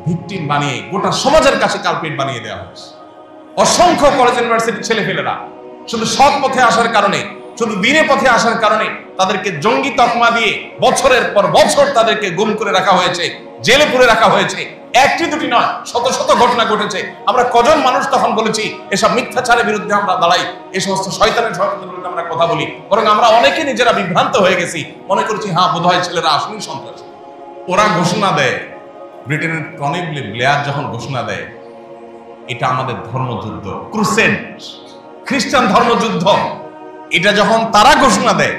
ভিকটিম বানিয়ে গোটা সমাজের কাছে কালপিট বানিয়ে দেওয়া হয়েছে। অসংখ্য কলেজ ইউনিভার্সিটির ছেলেপেলেরা শুধু সৎ পথে আসার কারণে, শুধু দিনের পথে আসার কারণে তাদেরকে জঙ্গি তকমা দিয়ে বছরের পর বছর তাদেরকে গুম করে রাখা হয়েছে, জেলে পুরে রাখা হয়েছে। একটি দুটি নয়, শত শত ঘটনা ঘটেছে। আমরা কজন মানুষ তখন বলেছি এসব মিথ্যাচারের বিরুদ্ধে আমরা দাঁড়াই, এই সমস্ত শয়তানের বিরুদ্ধে আমরা কথা বলি। বরং আমরা অনেকে নিজেরা বিভ্রান্ত হয়ে গেছি, মনে করছি হ্যাঁ বোধহয় ছেলেরা আসলেই সন্ত্রাসী। ওরা ঘোষণা দেয়, ব্রিটেনের টনি ব্লেয়ার যখন ঘোষণা দেয় এটা আমাদের ধর্মযুদ্ধ, ক্রুসেড, খ্রিস্টান ধর্মযুদ্ধ, এটা যখন তারা ঘোষণা দেয়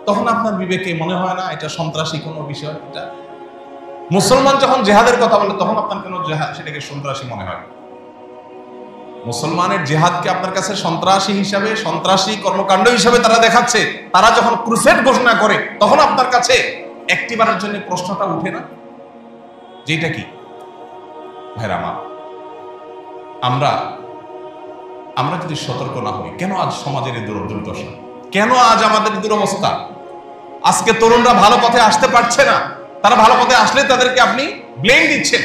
তখন আপনার বিবেকে মনে হয় না এটা সন্ত্রাসী কোনো বিষয়? এটা মুসলমান যখন জেহাদের কথা বলে তখন আপনার কেন জেহাদ সেটাকে সন্ত্রাসী মনে হয়? মুসলমানের জেহাদকে আপনার কাছে সন্ত্রাসী হিসাবে, সন্ত্রাসী কর্মকাণ্ড হিসাবে তারা দেখাচ্ছে। তারা যখন ক্রুসেড ঘোষণা করে তখন আপনার কাছে একটিবারের জন্য প্রশ্নটা উঠে না? যেটা কি ভাইরা আমার, আমরা যদি সতর্ক না হই, কেন আজ সমাজের এই দুর্দশা, কেন আজ আমাদের দুরবস্থা? আজকে তরুণরা ভালো পথে আসতে পারছে না, তারা ভালো পথে আসলে তাদেরকে আপনি ব্লেম দিচ্ছেন।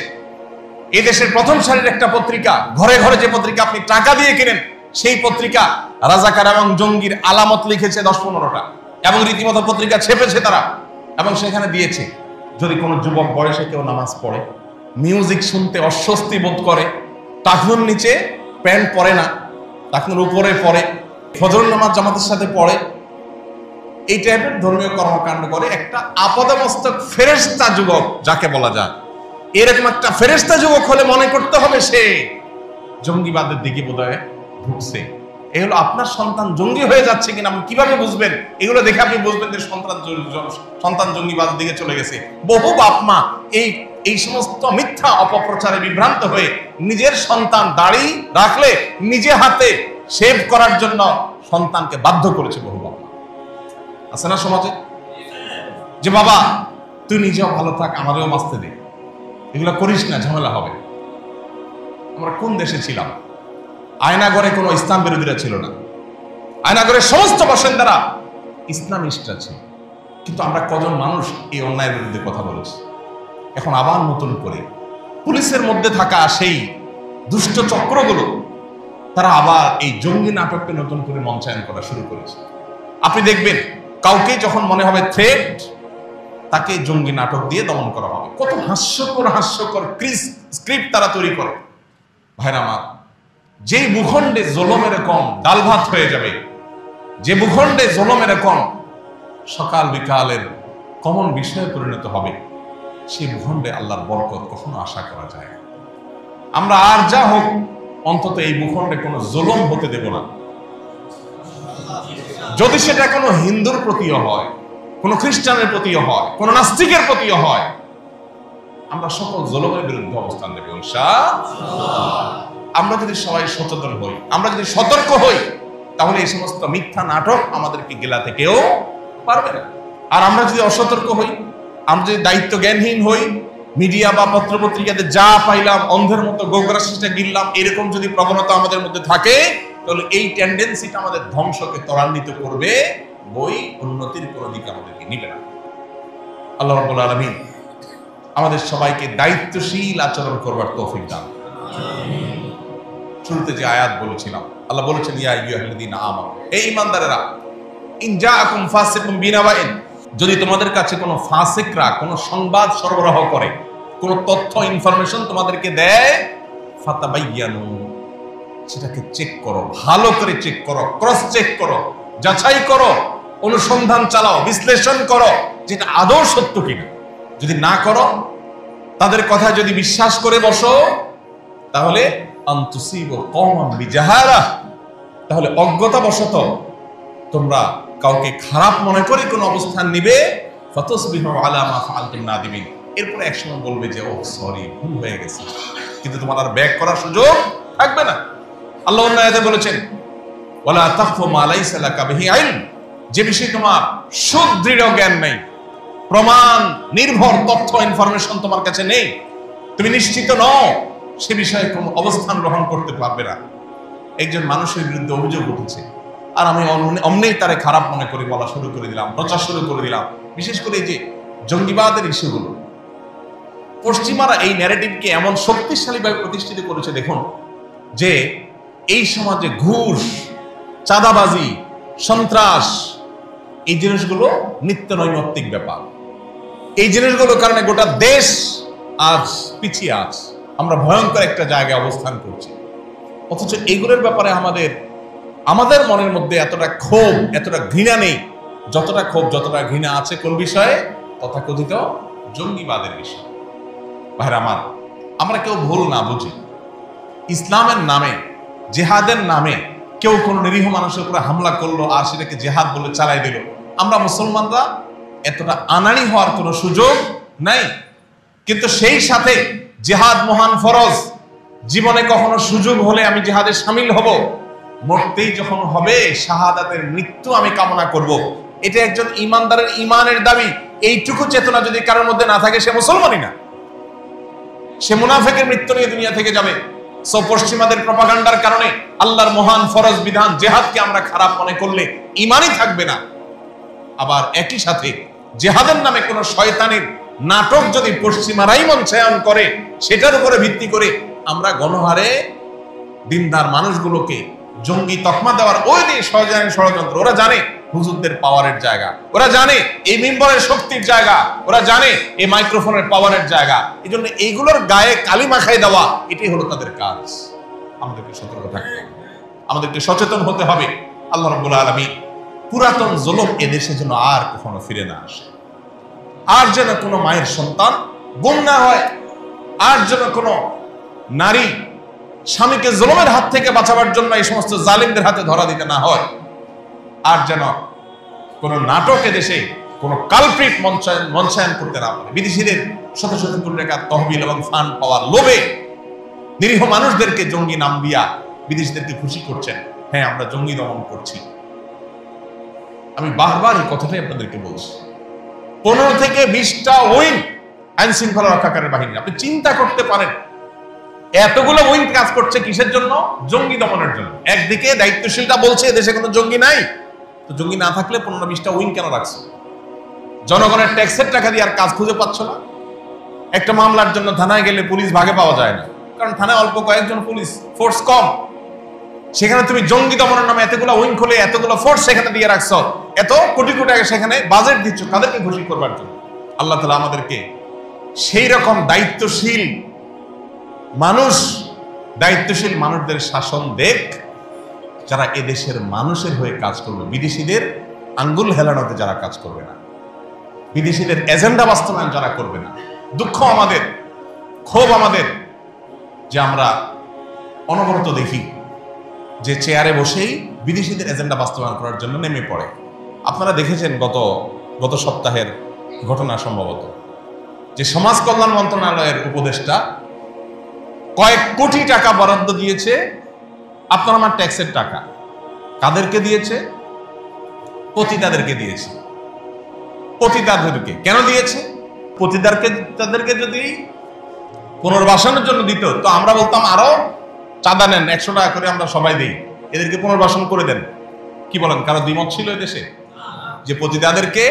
এই দেশের প্রথম সারির একটা পত্রিকা, ঘরে ঘরে যে পত্রিকা আপনি টাকা দিয়ে কেনেন, সেই পত্রিকা রাজাকার এবং জঙ্গির আলামত লিখেছে 10-15টা, এবং রীতিমতো পত্রিকা ছেপেছে তারা, এবং সেখানে দিয়েছে যদি কোনো যুবক বয়সে কেউ নামাজ পড়ে, মিউজিক শুনতে অস্বস্তি বোধ করে, টাকনুর নিচে প্যান্ট পরে না, টাকনুর উপরে পড়ে, ফজর নামাজ জামাতের সাথে পড়ে, এই টাইপের ধর্মীয় কর্মকাণ্ড করে, একটা আপাদমস্তক ফেরেশতা যুবক যাকে বলা যায়, এরকম একটা ফেরেশতা যুবক হলে মনে করতে হবে সে জঙ্গিবাদের দিকে বোধহয় ঢুকছে। এই হলো আপনার সন্তান জঙ্গি হয়ে যাচ্ছে কিনা আপনি কিভাবে বুঝবেন? এগুলো দেখে আপনি বুঝবেন যে সন্তান জঙ্গিবাদের দিকে চলে গেছে। বহু বাপ মা এই সমস্ত মিথ্যা অপপ্রচারে বিভ্রান্ত হয়ে নিজের সন্তান দাড়ি রাখলে নিজে হাতে শেভ করার জন্য সন্তানকে বাধ্য করেছে বহু বাপ মা। আছে না সমাজে? যে বাবা তুই নিজেও ভালো থাক, আমাদেরও বাঁচতে দে, এগুলো করিস না, ঝামেলা হবে। আমরা কোন দেশে ছিলাম? আয়নাগরে কোনো ইসলাম বিরোধীরা ছিল না, আয়নাগরের সমস্ত বাসিন্দারা ইসলামিস্টরা ছিল। কিন্তু আমরা কজন মানুষ এই অন্যায়ের বিরুদ্ধে কথা বলেছি? এখন আবার নতুন করে পুলিশের মধ্যে থাকা সেই দুষ্ট চক্রগুলো তারা আবার এই জঙ্গি নাটককে নতুন করে মঞ্চায়ন করা শুরু করেছে। আপনি দেখবেন কাউকে যখন মনে হবে থ্রেট, তাকে জঙ্গি নাটক দিয়ে দমন করা হবে। কত হাস্যকর স্ক্রিপ্ট তারা তৈরি করে। ভাইরা আমার, যে ভূখণ্ডে জুলুম এরকম ডাল ভাত হয়ে যাবে, যে ভূখণ্ডে জুলুম এরকম সকাল বিকালের কমন বিষয়ে পরিণত হবে, সেই ভূখণ্ডে আল্লাহর বরকত কখনো আশা করা যায় না। আমরা আর যা হোক অন্তত এই ভূখণ্ডে কোনো জুলুম হতে দেব না। যদি সেটা কোনো হিন্দুর প্রতিও হয়, কোনো খ্রিস্টানের প্রতিও হয়, কোনো নাস্তিকের প্রতিও হয়, আমরা সকল জুলুমের বিরুদ্ধে অবস্থান নেব ইনশাআল্লাহ। আমরা যদি সবাই সচেতন হই, আমরা যদি সতর্ক হই, তাহলে এই সমস্ত মিথ্যা নাটক আমাদেরকে গেলাতে কেউ পারবে না। আর আমরা যদি অসতর্ক হই, আমরা যদি দায়িত্ব জ্ঞানহীন হই, মিডিয়া বা পত্রপত্রিকাতে যা পাইলাম অন্ধের মতো গোগ্রাসটা গিললাম, এরকম যদি প্রবণতা আমাদের মধ্যে থাকে, তাহলে এই টেন্ডেন্সিটা আমাদের ধ্বংসকে ত্বরান্বিত করবে, বই উন্নতির কোনো দিকে আমাদেরকে নিবে না। আল্লাহ রাব্বুল আলামিন আমাদের সবাইকে দায়িত্বশীল আচরণ করবার তৌফিক দান। শুরুতে যে আয়াত বলেছিলাম, আল্লাহ বলেছেন ইয়া আইয়ুহাল্লাযীনা আমানু, হে ঈমানদারেরা, ইন জাআকুম ফাসিকুম বিনাবাইন, যদি তোমাদের কাছে কোনো ফাসিকরা কোনো সংবাদ সরবরাহ করে, কোনো তথ্য ইনফরমেশন তোমাদেরকে দেয়, ফাতাবাইয়ানু, সেটাকে চেক করো, ভালো করে চেক করো, ক্রস চেক করো, যাচাই করো, অনুসন্ধান চালাও, বিশ্লেষণ করো যেটা আদৌ সত্য কিনা। যদি না করো, তাদের কথা যদি বিশ্বাস করে বসো, তাহলে আনতুসিবু কওমান বিজাহালা, তাহলে অজ্ঞতাবশত তোমরা কাউকে খারাপ মনে করে কোন অবস্থান নিবে, ফাতাসবিহু আলা মা ফাআলতুম নাদিমিন, এরপর একসময় বলবে যে ও সরি, ভুল হয়ে গেছে, কিন্তু তোমার আর ব্যাক করার সুযোগ থাকবে না। আল্লাহ অন্য আয়াতে বলেছেন ওয়ালা তাকফু মা লাইসা লাকা বিহি ইলম, যে বিষয়ে তোমার সুদৃঢ় জ্ঞান নেই, প্রমাণ নির্ভর তথ্য ইনফরমেশন তোমার কাছে নেই, তুমি নিশ্চিত নও, সে বিষয়ে কোনো অবস্থান গ্রহণ করতে পারবে না। একজন মানুষের বিরুদ্ধে অভিযোগ উঠেছে, আর আমি অমনেই তারে খারাপ মনে করে বলা শুরু করে দিলাম, প্রচার শুরু করে দিলাম। বিশেষ করে এই যে জঙ্গিবাদের ইস্যুগুলো, পশ্চিমারা এই ন্যারেটিভকে এমন শক্তিশালীভাবে প্রতিষ্ঠিত করেছে, দেখুন যে এই সমাজে ঘুষ, চাঁদাবাজি, সন্ত্রাস, এই জিনিসগুলো নিত্য নৈমিত্তিক ব্যাপার। এই জিনিসগুলোর কারণে গোটা দেশ আজ পিছিয়ে আছে, আমরা ভয়ঙ্কর একটা জায়গায় অবস্থান করছি। অথচ এইগুলোর ব্যাপারে আমাদের মনের মধ্যে এতটা ক্ষোভ, এতটা ঘৃণা নেই, যতটা ক্ষোভ, যতটা ঘৃণা আছে কোন বিষয়ে? তথাকথিত জঙ্গিবাদের বিষয়। ভাইরা আমার, আমরা কেউ ভুল না বুঝি, ইসলামের নামে, জেহাদের নামে কেউ কোনো নিরীহ মানুষের উপরে হামলা করলো আর সেটাকে জেহাদ বলে চালাই দিল, আমরা মুসলমানরা এতটা আনাড়ি হওয়ার কোনো সুযোগ নাই। কিন্তু সেই সাথে জেহাদ মহান ফরজ, জীবনে কখনো সুযোগ হলে আমি জেহাদে শামিল হব, মরতেই যখন হবে শাহাদাতের মৃত্যু আমি কামনা করব, এটা একজন ঈমানদারের ঈমানের দাবি। এইটুকু চেতনা যদি কারোর মধ্যে না থাকে, সে মুসলমানই না। সে মুনাফিকের মৃত্যু নিয়ে দুনিয়া থেকে যাবে। সো পশ্চিমাদের প্রপাগান্ডার কারণে আল্লাহর মহান ফরজ বিধান জিহাদকে আমরা খারাপ মনে করলে ঈমানই থাকবে না। আবার একই সাথে জিহাদের নামে কোন শয়তানের নাটক যদি পশ্চিমারাই মঞ্চায়ন করে, সেটার উপরে ভিত্তি করে আমরা গণহারে দিনদার মানুষগুলোকে জঙ্গি তকমা দেওয়ার ওই যে ষড়যন্ত্র, ওরা জানে হুজুরদের পাওয়ারের জায়গা, ওরা জানে এই মিম্বরের শক্তির জায়গা, ওরা জানে এই মাইক্রোফোনের পাওয়ারের জায়গা। এই জন্য এইগুলোর গায়ে কালি মাখাই দেওয়া, এটাই হলো তাদের কাজ। আমাদেরকে সতর্ক থাকতে হবে, আমাদেরকে সচেতন হতে হবে। আল্লাহ রাব্বুল আলামিন পুরাতন জুলুম এদেশে যেন আর কখনো ফিরে না আসে, আর যেন কোনো মায়ের সন্তান গুম না হয়, আর যেন কোনো নারী স্বামীকে জুলুমের হাত থেকে বাঁচাবার জন্য এই সমস্ত জালিমদের হাতে ধরা দিতে না হয়, আর যেন কোন নাটক এদেশে কোন কালপ্রিট মঞ্চায়ন করতে না পারে। বিদেশিদের শত শত কোটি টাকা তহবিল এবং ফান্ড পাওয়ার লোভে নিরীহ মানুষদেরকে জঙ্গি নাম দিয়া বিদেশিদেরকে খুশি করছেন। হ্যাঁ, আমরা জঙ্গি দমন করছি। আমি বারবার এই কথাটাই আপনাদেরকে বলছি। 15 থেকে 20টা উইং আইন শৃঙ্খলা রক্ষাকারী বাহিনী, আপনি চিন্তা করতে পারেন এতগুলো উইং কাজ করছে কিসের জন্য? জঙ্গি দমনের জন্য। একদিকে দায়িত্বশীলটা বলছে দেশে কোনো জঙ্গি নাই, তো জঙ্গি না থাকলে 15-20টা উইং কেন রাখছে? জনগণের ট্যাক্সের টাকা দিয়ে আর কাজ খুঁজে পাচ্ছ না। একটা মামলার জন্য থানায় গেলে পুলিশ ভাগে পাওয়া যায় না, কারণ থানায় অল্প কয়েকজন পুলিশ ফোর্স কম। সেখানে তুমি জঙ্গি দমনের নামে এতগুলো উইং খুলে এতগুলো ফোর্স সেখানে দিয়ে রাখছো, এত কোটি কোটি টাকা সেখানে বাজেট দিচ্ছ তাদেরকে খুশি করবার জন্য। আল্লাহ তাআলা আমাদেরকে সেই রকম দায়িত্বশীল মানুষদের শাসন দেখ, যারা এদেশের মানুষের হয়ে কাজ করবে, বিদেশিদের আঙ্গুল হেলানোতে যারা কাজ করবে না, বিদেশিদের এজেন্ডা বাস্তবায়ন যারা করবে না। দুঃখ আমাদের, ক্ষোভ আমাদের যে আমরা অনবরত দেখি যে চেয়ারে বসেই বিদেশিদের এজেন্ডা বাস্তবায়ন করার জন্য নেমে পড়ে। আপনারা দেখেছেন গত সপ্তাহের ঘটনা সম্ভবত, যে সমাজ কল্যাণ মন্ত্রণালয়ের উপদেষ্টা কয়েক কোটি টাকা বরাদ্দ দিয়েছে আপনার আমার ট্যাক্সের টাকা। কাদেরকে দিয়েছে? পতিতাদেরকে দিয়েছে। পতিতাদেরকে কেন দিয়েছে? তাদেরকে যদি পুনর্বাসনের জন্য দিত তো আমরা বলতাম আরো চাঁদা নেন, 100 টাকা করে আমরা সবাই দিই, এদেরকে পুনর্বাসন করে দেন। কি বলেন? কারো দ্বিমত ছিল এদেশে যে পতিতাদেরকে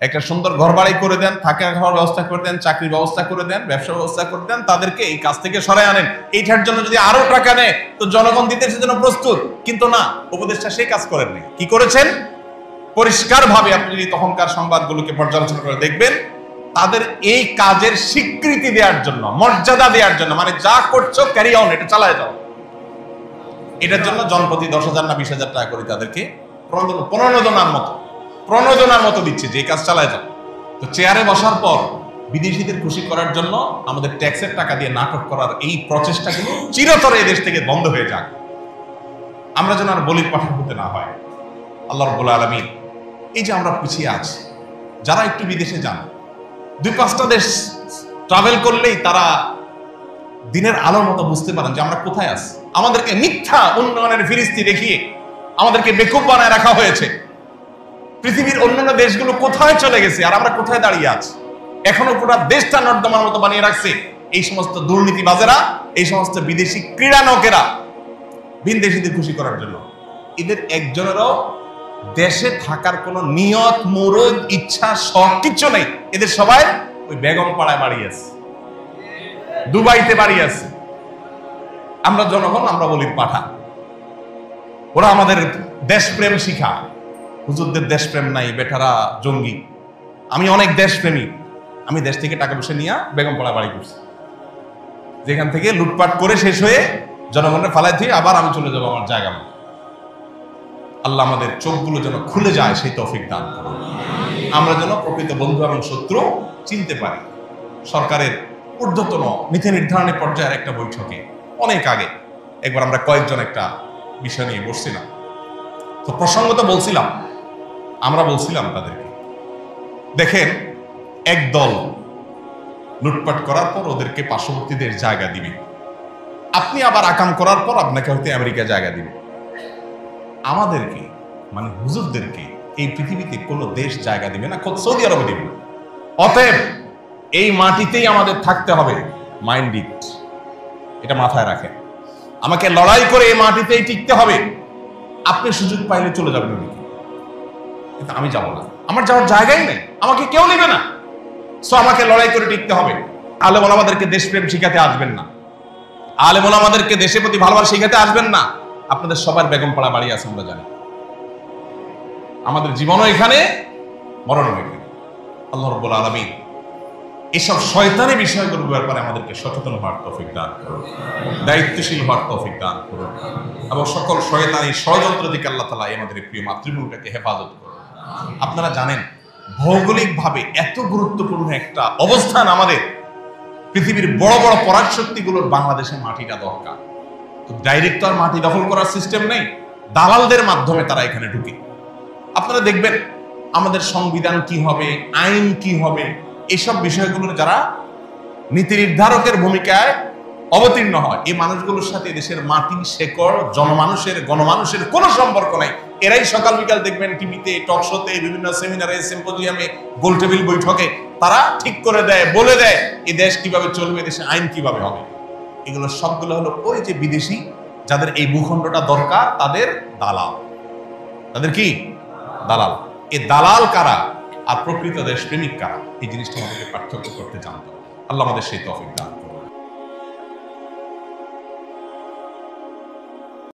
একটা সুন্দর ঘর বাড়ি করে দেন, থাকার খাওয়ার ব্যবস্থা করে দেন, চাকরির ব্যবস্থা করে দেন, ব্যবসা ব্যবস্থা করে দেন, তাদেরকে এই কাজ থেকে সরাই আনেন। এইটার জন্য যদি আরো টাকা নেয় তো জনগণ দিতে সেজন্য প্রস্তুত। কিন্তু না, উপদেষ্টা সেই কাজ করেননি। কি করেছেন? পরিষ্কার ভাবে আপনি যদি তখনকার সংবাদগুলোকে পর্যালোচনা করে দেখবেন, তাদের এই কাজের স্বীকৃতি দেওয়ার জন্য, মর্যাদা দেওয়ার জন্য, মানে যা করছো ক্যারি অন, এটা চালায় যাও, এটার জন্য জনপ্রতি 10,000 না 20,000 টাকা করে তাদেরকে প্রণোদনার মতো দিচ্ছে যে এই কাজ চালায় যাও। তো চেয়ারে বসার পর বিদেশিদের খুশি করার জন্য আমাদের ট্যাক্সের টাকা দিয়ে নাটক করার এই প্রচেষ্টাগুলো চিরতরে এই দেশ থেকে বন্ধ হয়ে যাক, আমরা যেন আর বলির পাঠা হতে না হয়। আল্লাহ রাব্বুল আলামিন, এই যে আমরা পিছিয়ে আছি, যারা একটু বিদেশে যান, 2-5টা দেশ ট্রাভেল করলেই তারা দিনের আলোর মতো বুঝতে পারেন যে আমরা কোথায় আছি। আমাদেরকে মিথ্যা উন্নয়নের ফিরিস্তি দেখিয়ে আমাদেরকে বেকুব বানায় রাখা হয়েছে। পৃথিবীর অন্যান্য দেশগুলো কোথায় চলে গেছে আর আমরা কোথায় দাঁড়িয়ে আছি? এখনো পুরো দেশটা নর্দমার মতো বানিয়ে রাখছে এই সমস্ত দুর্নীতিবাজেরা, এই সমস্ত বিদেশি ক্রীড়ানকেরা, ভিনদেশীদের খুশি করার জন্য। এদের একজনেরও দেশে থাকার কোনো নিয়ত, মুরদ, ইচ্ছা, শখ কিচ্ছু নেই। এদের সবাই ওই বেগম পাড়ায় বাড়ি আছে, দুবাইতে বাড়ি আছে। আমরা জনগণ, আমরা বলি পাঠা। ওরা আমাদের দেশপ্রেম শিখায়। হুজুরদের দেশপ্রেম নাই, বেটারা জঙ্গি। আমি অনেক দেশপ্রেমী, আমি দেশ থেকে টাকা পয়সা নিয়ে বেগম পাড়া বাড়ি করছি, যেখান থেকে লুটপাট করে শেষ হয়ে জনগণের ফালাই দিয়ে আবার আমি চলে যাবো আমার জায়গা মতো। আল্লাহ আমাদের চোখগুলো যেন খুলে যায় সেই তৌফিক দান করুন, আমরা যেন প্রকৃত বন্ধু এবং শত্রু চিনতে পারি। সরকারের ঊর্ধ্বতন নীতি নির্ধারণী পর্যায়ের একটা বৈঠকে অনেক আগে একবার আমরা কয়েকজন একটা বিষয় নিয়ে বসছিলাম। তো প্রসঙ্গত আমরা বলছিলাম তাদেরকে, দেখেন, এক দল লুটপাট করার পর ওদেরকে পার্শ্ববর্তীদের জায়গা দিবে, আপনি আবার আকাম করার পর আপনাকে হয়তো আমেরিকা জায়গা দিবে। আমাদেরকে মানে হুজুরদেরকে এই পৃথিবীতে কোনো দেশ জায়গা দিবে না, খোদ সৌদি আরবে দিবে না। অতএব এই মাটিতেই আমাদের থাকতে হবে, মাইন্ড ইট, এটা মাথায় রাখেন। আমাকে লড়াই করে এই মাটিতেই টিকতে হবে। আপনি সুযোগ পাইলে চলে যাবেন ওদিকে, কিন্তু আমি যাব না, আমার যাওয়ার জায়গাই নেই, আমাকে কেউ নেবে না। সো আমাকে লড়াই করে টিকতে হবে। আলেম ওলামাদেরকে দেশপ্রেম শিখাতে আসবেন না, আলেম ওলামাদেরকে দেশের প্রতি ভালোবাসা শিখাতে আসবেন না। আপনাদের সবার বেগমপাড়া বাড়ি আছে, আমরা জানি। আমাদের জীবনও এখানে, মরণও এখানে। আল্লাহ রাব্বুল আলামিন এসব শয়তানি বিষয়গুলোর ব্যাপারে আমাদেরকে সচেতন হওয়ার তৌফিক দান করুন, দায়িত্বশীল হওয়ার তৌফিক দান করুন, এবং সকল শয়তানি ষড়যন্ত্র থেকে আল্লাহ তাআলা আমাদের প্রিয় মাতৃভূমিকে হেফাজত করুন। আপনারা জানেন ভৌগোলিকভাবে এত গুরুত্বপূর্ণ একটা অবস্থান আমাদের, পৃথিবীর বড় বড় পরাশক্তিগুলোর বাংলাদেশের মাটিটা দরকার। তো ডাইরেক্ট আর মাটি দখল করার সিস্টেম নেই, দালালদের মাধ্যমে তারা এখানে ঢুকে। আপনারা দেখবেন আমাদের সংবিধান কি হবে, আইন কি হবে, এসব বিষয়গুলোর যারা নীতি নির্ধারকের ভূমিকায় অবতীর্ণ হয়, এই মানুষগুলোর সাথে দেশের মাটি, শেকড়, গণমানুষের কোনো সম্পর্ক নাই। এরাই সকাল বিকাল দেখবেন টিভিতে, টক শোতে, বিভিন্ন সেমিনারে, সিম্পোজিয়ামে, গোলটেবিল বৈঠকে তারা ঠিক করে দেয়, বলে দেয় এই দেশ কিভাবে চলবে, দেশে আইন কিভাবে হবে। এগুলো সবগুলো হলো ওই যে বিদেশি যাদের এই ভূখণ্ডটা দরকার, তাদের দালাল। তাদের কি দালাল? এই দালাল কারা আর প্রকৃত দেশপ্রেমিক কারা, এই জিনিসটা আমাদেরকে পার্থক্য করতে জানতো। আল্লাহ আমাদের সেই তৌফিক দান করুন।